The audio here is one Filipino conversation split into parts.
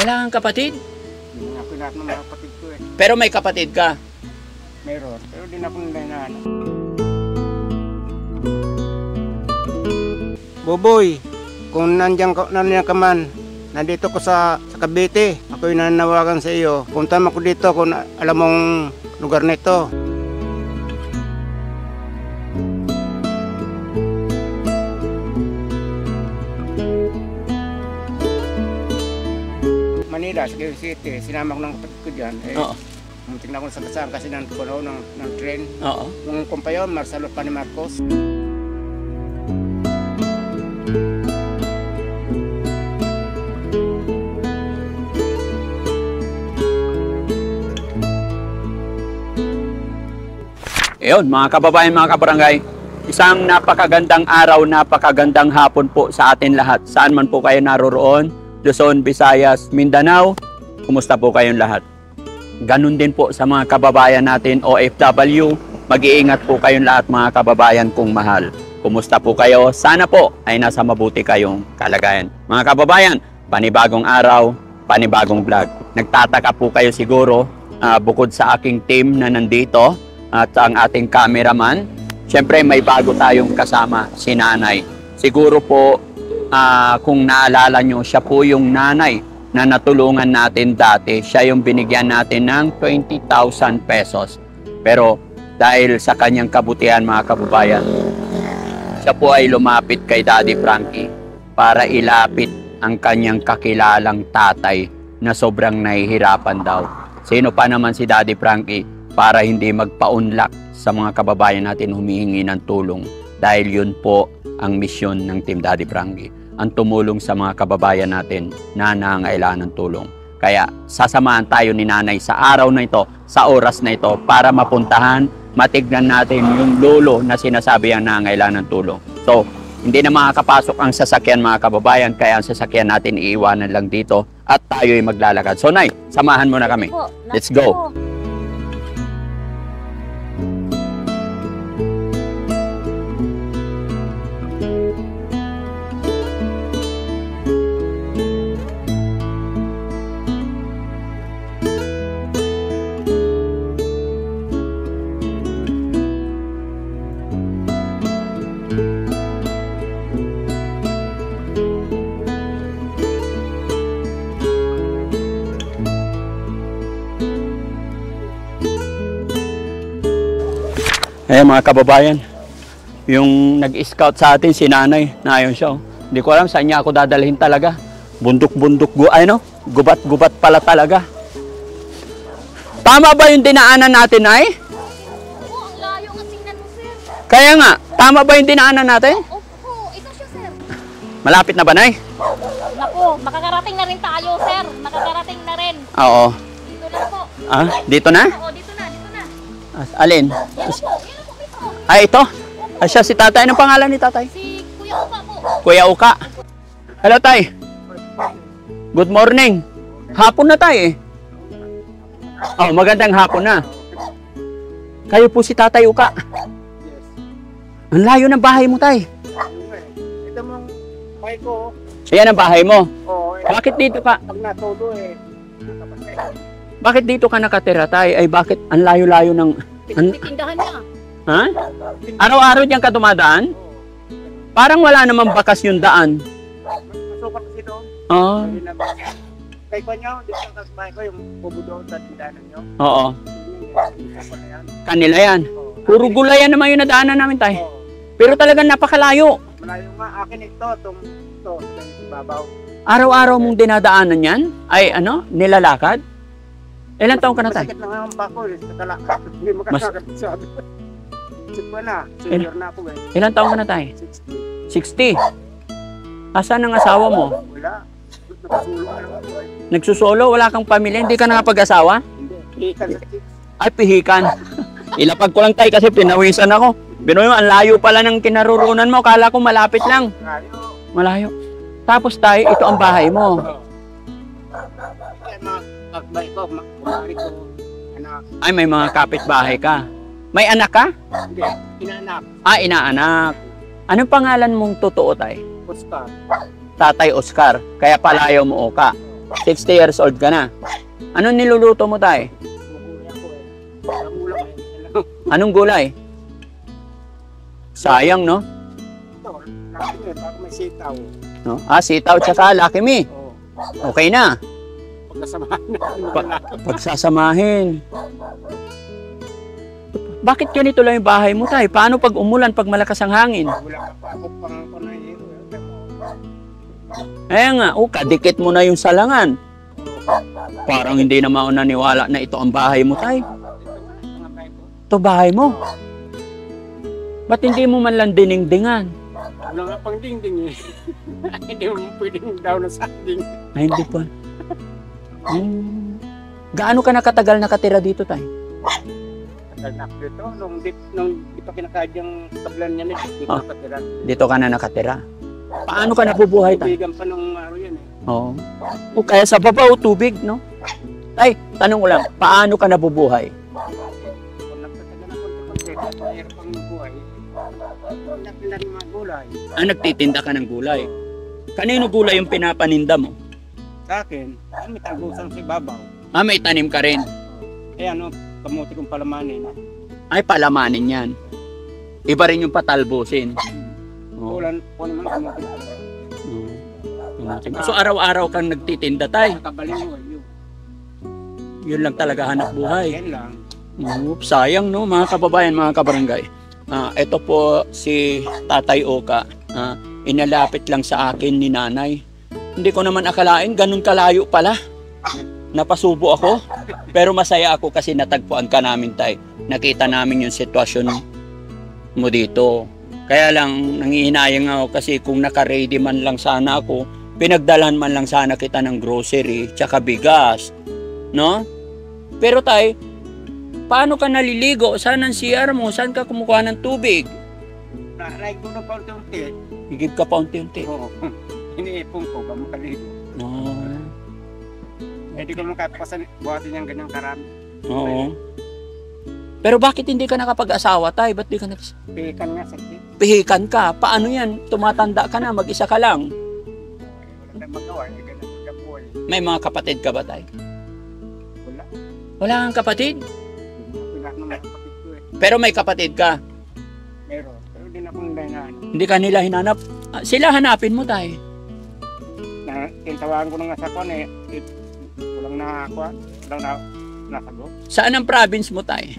Wala kang kapatid? Hindi ako lahat ng mga kapatid ko eh. Pero may kapatid ka? Meron, pero di na ako nalainahan. Boboy, kung nandiyan ka man, nandito ko sa Cavite, ako'y nananawagan sa iyo. Punta mo ko dito kung alam mong lugar nito. Manila, sa Quezon City, sinama ko ng kapatid ko dyan. Oo. Tingnan ko sa kasama kasi nandun ng train. Oo. Nung kumpayon, Marcelo pa ni Marcos. Ayun, mga kababayan, mga kabarangay, isang napakagandang araw, napakagandang hapon po sa atin lahat. Saan man po kayo naroroon, Luzon, Visayas, Mindanao, kumusta po kayong lahat? Ganun din po sa mga kababayan natin OFW, mag-iingat po kayong lahat mga kababayan kong mahal. Kumusta po kayo? Sana po ay nasa mabuti kayong kalagayan. Mga kababayan, panibagong araw, panibagong vlog. Nagtataka po kayo siguro, bukod sa aking team na nandito, at ang ating cameraman, syempre may bago tayong kasama, si Nanay. Siguro po, kung naalala nyo, siya po yung nanay na natulungan natin dati. Siya yung binigyan natin ng 20,000 pesos. Pero dahil sa kanyang kabutihan mga kababayan, siya po ay lumapit kay Daddy Frankie para ilapit ang kanyang kakilalang tatay na sobrang nahihirapan daw. Sino pa naman si Daddy Frankie para hindi magpaunlak sa mga kababayan natin humihingi ng tulong. Dahil yun po ang misyon ng Team Daddy Frankie, ang tumulong sa mga kababayan natin na nangangailangan ng tulong. Kaya sasamahan tayo ni Nanay sa araw na ito, sa oras na ito, para mapuntahan, matignan natin yung lolo na sinasabi ang nangangailangan ng tulong. So, hindi na makakapasok ang sasakyan mga kababayan, kaya ang sasakyan natin iiwanan lang dito at tayo'y maglalakad. So, Nay, samahan mo na kami. Let's go! Mga kababayan, yung nag-scout sa atin si Nanay, na ayun siya. Hindi ko alam saan niya ako dadalhin talaga. Bundok-bundok, gubat-gubat pala talaga. Tama ba yung dinaanan natin, Nay? Oo, ang layo nga tingnan mo, sir. Kaya nga, tama ba yung dinaanan natin? Opo, ito siya, sir. Malapit na ba, Nay? Naku, makakarating na rin tayo, sir. Makakarating na rin. Oo. Dito lang po. Dito na? Oo, dito na, dito na. Alin? Yan po, mismo. Ay, ito. Siya si tatay. Anong pangalan ni tatay? Si Kuya Upa po. Kuya Uka. Hello, tay. Good morning. Hapon na tay eh. Oh, magandang hapon na. Kayo po si Tatay Uka. Ang layo ng bahay mo, tay. Ito mong bahay ko. Ayan ang bahay mo. Oo. Bakit dito ka? Pag natulo eh. Bakit dito ka nakatira, tay? Ay bakit ang layo-layo ng... Titindahan niya. Ha? Araw-araw diyan ka dumadaan? Parang wala namang bakas yung daan. Masukat kasi doon. Oo. Kay ko nyo, dito sa bahay ko, yung pubo doon sa tindahan nyo. Oo. Kanila yan. Puro gulay yan naman yung nadaanan namin, tay. Pero talagang napakalayo. Malayo nga, akin ito, itong babaw. Araw-araw mong dinadaanan yan? Ay ano? Nilalakad? Ilan taon ka na, tay? Masakit lang ang bako, hindi makasakit sa akin. Isip ko na, senior na ako eh. Ilan taon ka na, tay? 60. 60? Asan ang asawa mo? Wala. Nakasulong na lang ako eh. Nagsusolo? Wala kang pamilya? Hindi ka nakapag-asawa? Hindi. Ikan sa chicks. Ay, pihikan. Ilapag ko lang, tay, kasi pinawisan ako. Binoy mo, ang layo pala ng kinarurunan mo. Kala ko malapit lang. Malayo. Tapos, tay, ito ang bahay mo. Kaya mga kagbay ko, kumari ko, anak. Ay, may mga kapitbahay ka. May anak ka? Hindi, inaanak. Ah, inaanak. Anong pangalan mong totoo, tay? Oscar. Tatay Oscar. Kaya palayaw mo Oka. 60 years old ka na. Anong niluluto mo, tay? Anong gulay? Sayang, no? Bago may sitaw. No? Sitaw tsaka Lucky Me. Okay na. Pagkasamahan na. Pagsasamahin. Bakit ganito lang yung bahay mo, tay? Paano pag umulan, pag malakas ang hangin? Wala ka pa ako pang panahiro. Nga, kadikit mo na yung salangan. Parang hindi na maunaniwala na ito ang bahay mo, tay. Ito bahay mo. Ba't hindi mo man lang diningdingan? Wala nga pang dingding eh. Hindi mo pwedeng daw na sa ding. Ay, hindi pa. Gaano ka nakatagal nakatira dito, tay? Tagal na ako dito. Nung di pa kinakadyang tablan niya na dito nakatira. Dito ka na nakatira. Paano ka nabubuhay, tay? Tubigan pa nung araw yan eh. Oo. O kaya sa baba o tubig, no? Tay, tanong ko lang, paano ka nabubuhay? Kung nagtatagal ako sa pagkita, mayroon pang buhay. Nagtinda ng mga gulay. Nagtitinda ka ng gulay. Kanino gulay yung pinapaninda mo? Sa akin, may tagusan sa ibabaw. May tanim ka rin. Ano, kamuti kong palamanin. Ay, palamanin yan. Iba rin yung patalbusin. Oo. Ulan po naman kamuti ko. So, araw-araw kang nagtitinda, tay. Kabalin mo, Yun lang talaga hanap buhay. yan lang. Oops, sayang, no, mga kababayan, mga kabarangay. Ito po si Tatay Oka. Inalapit lang sa akin ni nanay. Hindi ko naman akalain, ganun kalayo pala. Napasubo ako. Pero masaya ako kasi natagpuan ka namin, tay. Nakita namin yung sitwasyon mo dito. Kaya lang, nangihinayang ako kasi kung naka-ready man lang sana ako, pinagdalhan man lang sana kita ng grocery, tsaka bigas. No? Pero tay, paano ka naliligo? Saan ang CR mo? Saan ka kumukuha ng tubig? Naray ko na pa unti-unti. Higib ka pa unti-unti. Oo. Iniipon ko, ba makaligo. Oo. Hindi ko makapasan, buhatin niyang ganyang karami. Oo. Pero bakit hindi ka nakapag-asawa, tay? Ba't di ka Pihikan nga sakit. pihikan ka? Paano yan? Tumatanda ka na, mag-isa ka lang. Wala tayong magawa, ganyan ang kabuhay. May mga kapatid ka ba, tay? Wala. Wala kang kapatid? Wala naman kapatid ko eh. Pero may kapatid ka. Meron. Pero di na akong dahinaan. Hindi ka nila hinanap. Sila hanapin mo, tay. Tintawagan ko na nga sa kon eh. Walang nakakuha. Walang nasagot. Saan ang province mo, tay?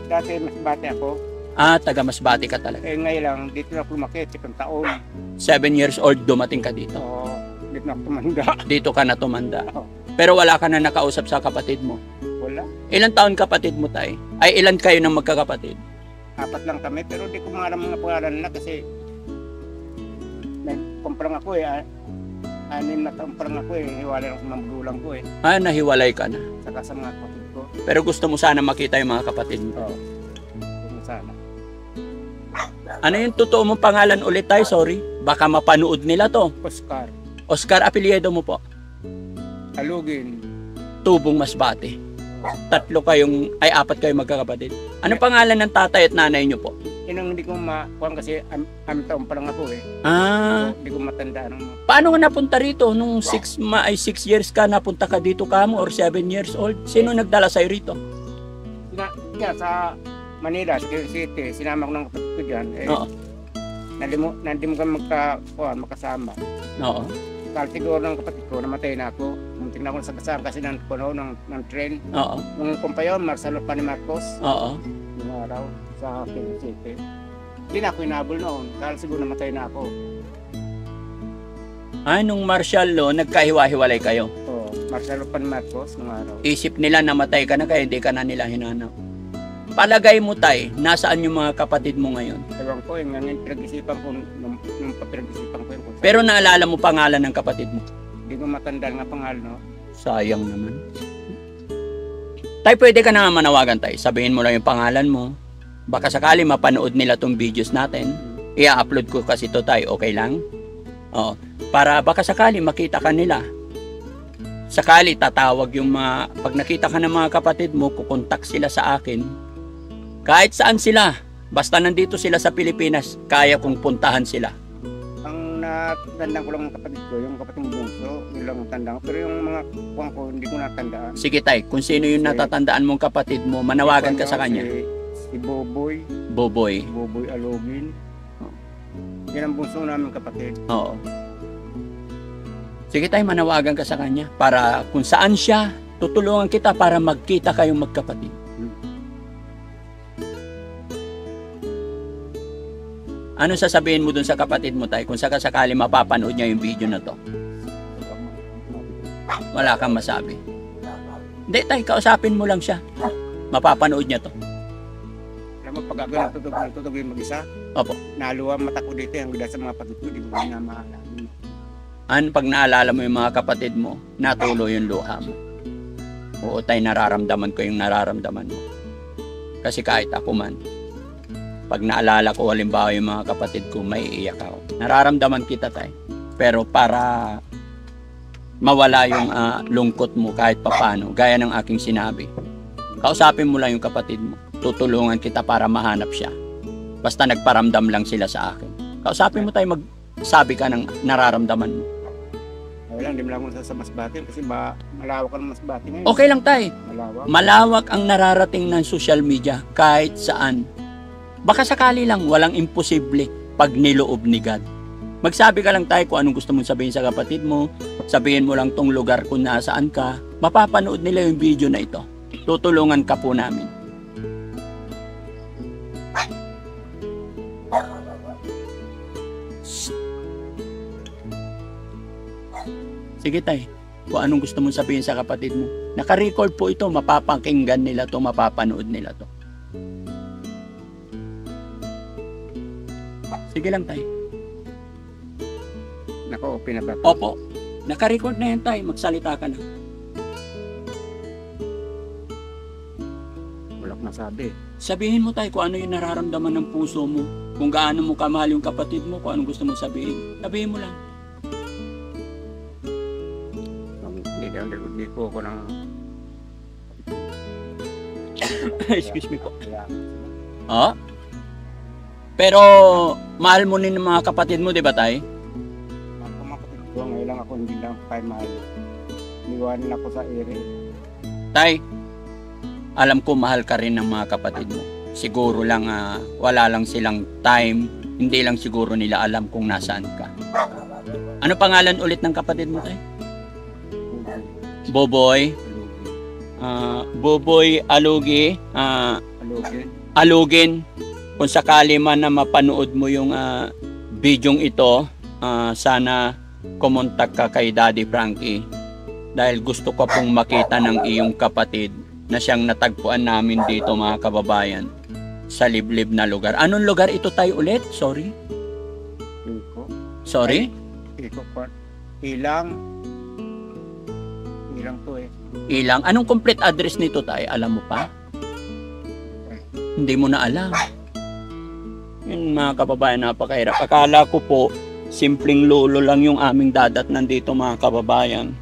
Dati mas bata ako. Taga Masbate ka talaga. Ngayon lang, dito na ako lumaki. 7 taon. 7 years old, dumating ka dito. So, dito na ako tumanda. Dito ka na tumanda. Oo. Pero wala ka na nakausap sa kapatid mo. Wala. Ilan taon kapatid mo, tay? Ay, ilan kayo ng magkakapatid? 4 lang kami. Pero di ko maalam mga pangalan na kasi nagkumparang ako eh. 6 na taon parang ako eh. Hiwalay ako ng bulang ko eh. Nahiwalay ka na. Saka sa mga kapatid ko. Pero gusto mo sana makita yung mga kapatid mo. Oo. Kung sana. Ano yung totoo mong pangalan ulit, tay? Sorry. Baka mapanood nila to. Oscar. Oscar, apelyido mo po. Alugin. Tubong Masbate. 4 kayong, ay 4 kayong magkakapatid. Ano pangalan ng tatay at nanay nyo po? Yun ang hindi ko makuha kasi am taon pa lang ako eh. Ah, Hindi ko matandaan. paano ka napunta rito? Nung 6 years ka, napunta ka dito kamo or 7 years old? Sino nagdala sa'yo rito? Sa Manila, sa Quezon City, sinama ko ng kapatid ko dyan. Eh, Oo. Nandi mo kami makasama. Oo. Kahit siguro ng kapatid ko, namatay na ako. Muntik na ako sa kasama kasi ng puno ng train. Oo. Nung kumpayon, Marcelo pa ni Marcos, Oo. yung araw sa Quezon City. Hindi na ako inabol noon. Kahit siguro namatay na ako. Nung martial law, nagkahiwa-hiwalay kayo. So, Marcelo pa ni Marcos, nung araw. Isip nila namatay ka na kaya hindi ka na nila hinanap. Palagay mo, tay, nasaan yung mga kapatid mo ngayon? Ewan ko, ngayon pinag-isipan ko, nung pinag-isipan ko yun. Pero naalala mo pangalan ng kapatid mo? Hindi ko matanda nga pangalan, no? Sayang naman. Tay, pwede ka na nga manawagan, tay. Sabihin mo lang yung pangalan mo. Baka sakali mapanood nila tong videos natin. I-upload ko kasi to, tay. Okay lang? Oo. Para baka sakali makita ka nila. Sakali tatawag yung mga... Pag nakita ka ng mga kapatid mo, kukontak sila sa akin. Kahit saan sila. Basta nandito sila sa Pilipinas, kaya kong puntahan sila. Ang natandaan ko lang ang kapatid ko, yung kapatid ng bunso, yun lang ang tandaan ko. Pero yung mga kuwang ko, hindi ko natandaan. Sige tay, kung sino yung natatandaan mong kapatid mo, manawagan ka sa kanya. Si Boboy, Boboy. Boboy Alogin. Yan ang bunso namin kapatid. Oo. Sige tay, manawagan ka sa kanya para kung saan siya, tutulungan kita para magkita kayong magkapatid. Ano sasabihin mo dun sa kapatid mo tay kung sakasakali mapapanood niya yung video na to? Wala kang masabi. Hindi tay, kausapin mo lang siya. Mapapanood niya to. Alam mo, pag ako natutog yung mag-isa, Opo. naluwa mata ko dito yung sa mga kapatid ko, di ko na mahalala. Ano pag naalala mo yung mga kapatid mo, natulo yung luha mo. Oo tay, nararamdaman ko yung nararamdaman mo. Kasi kahit ako man, pag naalala ko halimbawa yung mga kapatid ko, may iiyak ako. Nararamdaman kita tay. Pero para mawala yung lungkot mo kahit papano, gaya ng aking sinabi, kausapin mo lang yung kapatid mo. Tutulungan kita para mahanap siya. Basta nagparamdam lang sila sa akin. Kausapin mo tayo, magsabi ka ng nararamdaman mo. Wala, hindi mo lang sa Masbate kasi malawak ang Masbate ngayon. Okay lang tay. Malawak. Malawak ang nararating ng social media kahit saan. Baka sakali lang, walang imposible pag niloob ni God. Magsabi ka lang tayo kung anong gusto mong sabihin sa kapatid mo. Sabihin mo lang tong lugar kung nasaan ka. Mapapanood nila yung video na ito. Tutulungan ka po namin. Sige tay, kung anong gusto mong sabihin sa kapatid mo. Naka-record po ito, mapapakinggan nila to, mapapanood nila to. Sige lang tay. Naka-open na ba? Opo, naka-record na yan tay, magsalita ka na. Wala akong masabi. Sabihin mo tay kung ano yung nararamdaman ng puso mo. Kung gaano mo kamahal yung kapatid mo, kung anong gusto mong sabihin. Sabihin mo lang. Hindi ko ako ng... Excuse me po. Oh? Pero mahal mo din ng mga kapatid mo, di ba tay? Mga kapatid ko, ngayon lang ako hindi lang kay mahal. Niwanan ako sa ere. Tay, alam ko mahal ka rin ng mga kapatid mo. Siguro lang wala lang silang time, hindi lang siguro nila alam kung nasaan ka. Ano pangalan ulit ng kapatid mo tay? Boboy. Boboy Alugi. Alogin. Alugin. Kung sakali man na mapanood mo yung bidyong ito, sana kumontak ka kay Daddy Frankie dahil gusto ko pong makita ng iyong kapatid na siyang natagpuan namin dito mga kababayan sa liblib na lugar. Anong lugar ito tayo ulit? Sorry? Iko. Sorry? Iko part. Ilang to eh. Ilang. Anong complete address nito tayo? Alam mo pa? Hindi mo na alam. Yun mga kababayan, napakahirap. Akala ko po, simpleng lolo lang yung aming dadat nandito mga kababayan.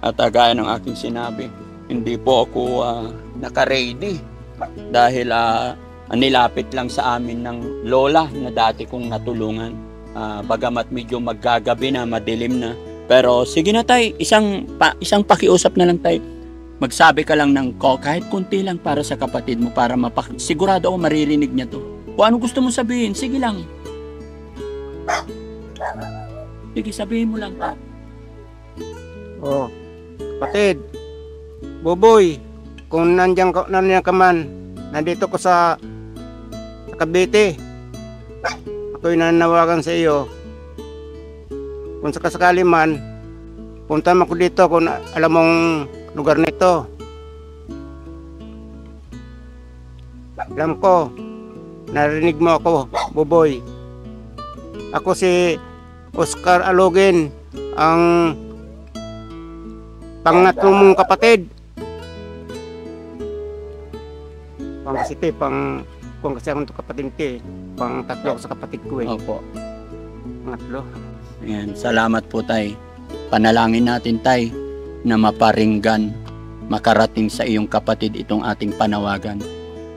At gaya ng aking sinabi, hindi po ako naka-ready. Dahil nilapit lang sa amin ng lola na dati kong natulungan. Bagamat medyo maggagabi na, madilim na. Pero sige na tay, isang pakiusap na lang tay. Magsabi ka lang ng kahit kunti lang para sa kapatid mo para sigurado ako maririnig niya to. Kung ano gusto mo sabihin, sige lang. Sige, sabihin mo lang tay. Oh, kapatid. Boboy, kung nandiyan ka man, nandito ko sa Cavite. Ako'y nananawagan sa iyo. Kung sakasakali man, punta mo ko dito kung alam mong lugar nito. Alam ko, narinig mo ako, Boboy. Ako si Oscar Alogin, ang pangatlo mong kapatid. Kung kasi akong kapatid ko eh. Pang tatlo ako sa kapatid ko eh. Opo. Pangatlo. Ayan, salamat po tay. Panalangin natin tay na maparinggan, makarating sa iyong kapatid itong ating panawagan.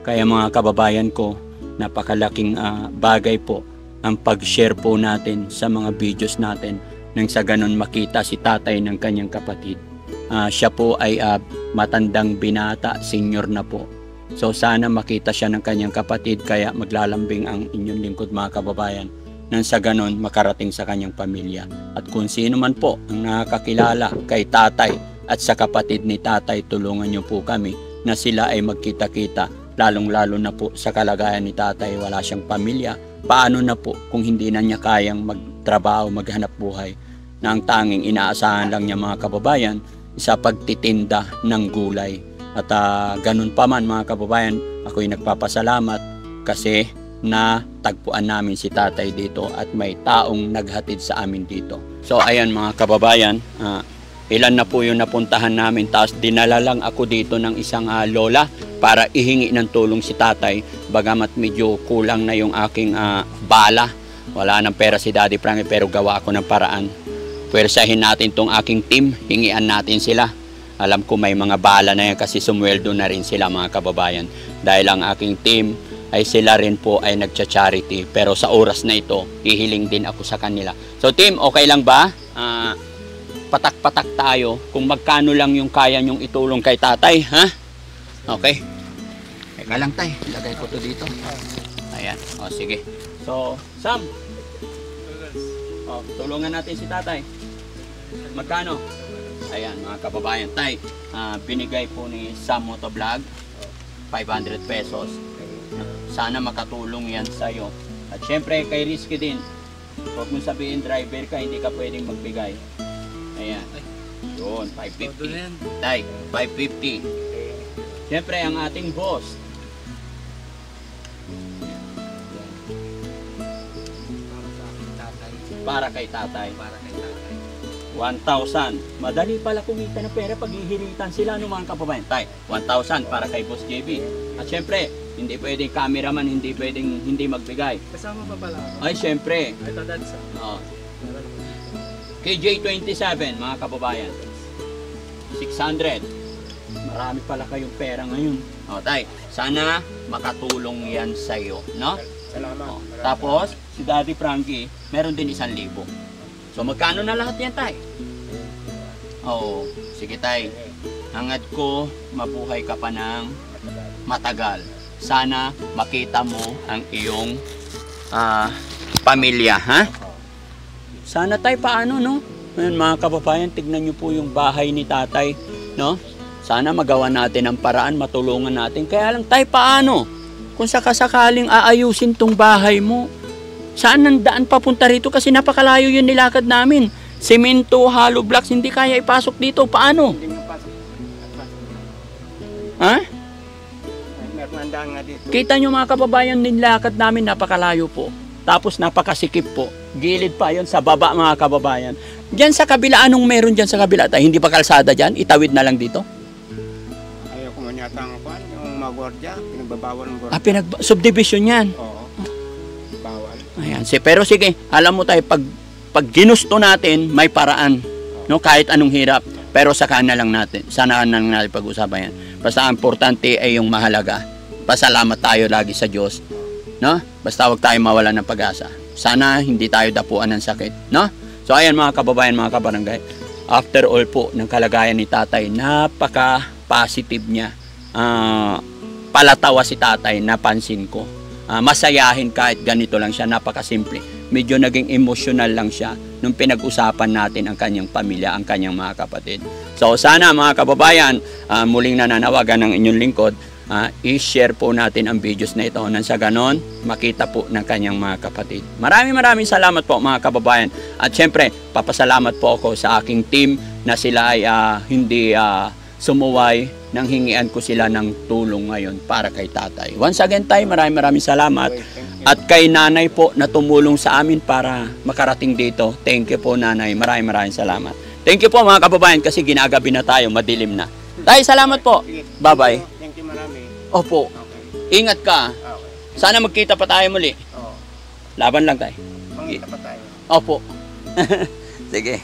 Kaya mga kababayan ko, napakalaking bagay po ang pag-share po natin sa mga videos natin nang sa ganun makita si tatay ng kanyang kapatid. Siya po ay matandang binata, senior na po. So sana makita siya ng kanyang kapatid, kaya maglalambing ang inyong lingkod mga kababayan nang sa ganon makarating sa kanyang pamilya. At kung sino man po ang nakakilala kay tatay at sa kapatid ni tatay, tulungan niyo po kami na sila ay magkita-kita, lalong-lalo na po sa kalagayan ni tatay, wala siyang pamilya. Paano na po kung hindi na niya kayang magtrabaho, maghanap buhay, na ang tanging inaasahan lang niya mga kababayan sa pagtitinda ng gulay. At ganun pa man mga kababayan, ako'y nagpapasalamat kasi na tagpuan namin si tatay dito at may taong naghatid sa amin dito. So ayan mga kababayan, ilan na po yung napuntahan namin, tapos dinala lang ako dito ng isang lola para ihingi ng tulong si tatay, bagamat medyo kulang na yung aking bala. Wala nang pera si Daddy Frankie pero gawa ako ng paraan. Pwersahin natin tong aking team, hingian natin sila. Alam ko may mga bala na yan kasi sumweldo na rin sila mga kababayan. Dahil ang aking team ay sila rin po ay nagcha-charity. Pero sa oras na ito, hihiling din ako sa kanila. So team, okay lang ba? Patak-patak tayo kung magkano lang yung kaya nyong itulong kay tatay, ha? Okay. Teka lang tay, ilagay ko to dito. Ayan, o sige. So, Sam, tulungan natin si tatay. Magkano? Ayan mga kababayan, tay, binigay po ni Sam Motovlog 500 pesos. Sana makatulong yan sa'yo. At syempre kay Rizky din, huwag mong sabihin driver ka, hindi ka pwedeng magbigay. Ayan, yun, 550. Tay, 550. Syempre ang ating boss, para kay tatay. 1,000. Madali pala kumita ng pera pag hihilitan sila ng mga kababayan. Tay, 1,000 para kay Boss JB. At syempre, hindi pwedeng cameraman, hindi pwedeng hindi magbigay. Kasama pa pala ako. Ay, syempre. Ito dansa. KJ27, mga kababayan. 600. Marami pala kayong pera ngayon. Tay, sana makatulong yan sa'yo, no? Salamat. Tapos, si Daddy Frankie, meron din 1,000. So magkano na lahat yan, tay? Oo, sige tay. Hangad ko, mabuhay ka pa ng matagal. Sana makita mo ang iyong pamilya, ha? Sana tay, paano, no? Ngayon mga kababayan, tignan nyo po yung bahay ni tatay, no? Sana magawa natin ang paraan, matulungan natin. Kaya lang tay, paano? Kung sakasakaling aayusin tong bahay mo, saan ang daan papunta rito? Kasi napakalayo yun nilakad namin. Semento, hollow blocks, hindi kaya ipasok dito. Paano? Ha? Kita nyo mga kababayan, nilakad namin, napakalayo po. Tapos napakasikip po. Gilid pa yon sa baba mga kababayan. Diyan sa kabila, anong meron dyan sa kabila? Hindi pa kalsada dyan? Itawid na lang dito? Ayaw ko man yata ang kwan, yung mga gwardiya, pinagbabawal ng gwardiya. Subdivision yan. Oo. Bawal. Ayan, pero sige, alam mo tayo, pag ginusto natin, may paraan, no? Kahit anong hirap, pero saka na lang natin, sana na lang natin pag-usapan yan. Basta ang importante ay yung mahalaga. Pasalamat tayo lagi sa Diyos, no? Basta huwag tayo mawalan ng pag-asa. Sana hindi tayo dapuan ng sakit, no? So ayan mga kababayan, mga kabarangay, after all po ng kalagayan ni tatay, napaka-positive niya. Palatawa si tatay, napansin ko. Masayahin kahit ganito lang siya, napakasimple. Medyo naging emotional lang siya nung pinag-usapan natin ang kanyang pamilya, ang kanyang mga kapatid. So sana mga kababayan, muling nananawagan ng inyong lingkod, i-share po natin ang videos na ito nang sa ganon makita po ng kanyang mga kapatid. Maraming salamat po mga kababayan. At syempre, papasalamat po ako sa aking team na sila ay hindi sumuway nang hingian ko sila ng tulong ngayon para kay tatay. Once again tayo, maraming salamat. At kay nanay po na tumulong sa amin para makarating dito. Thank you po nanay, maraming salamat. Thank you po mga kababayan kasi ginagabi na tayo, madilim na. Tay, salamat po. Bye-bye. Thank you marami. Opo. Okay. Ingat ka. Okay. Sana magkita pa tayo muli. Oo. Laban lang tayo. Mangita pa tayo. Opo. Sige.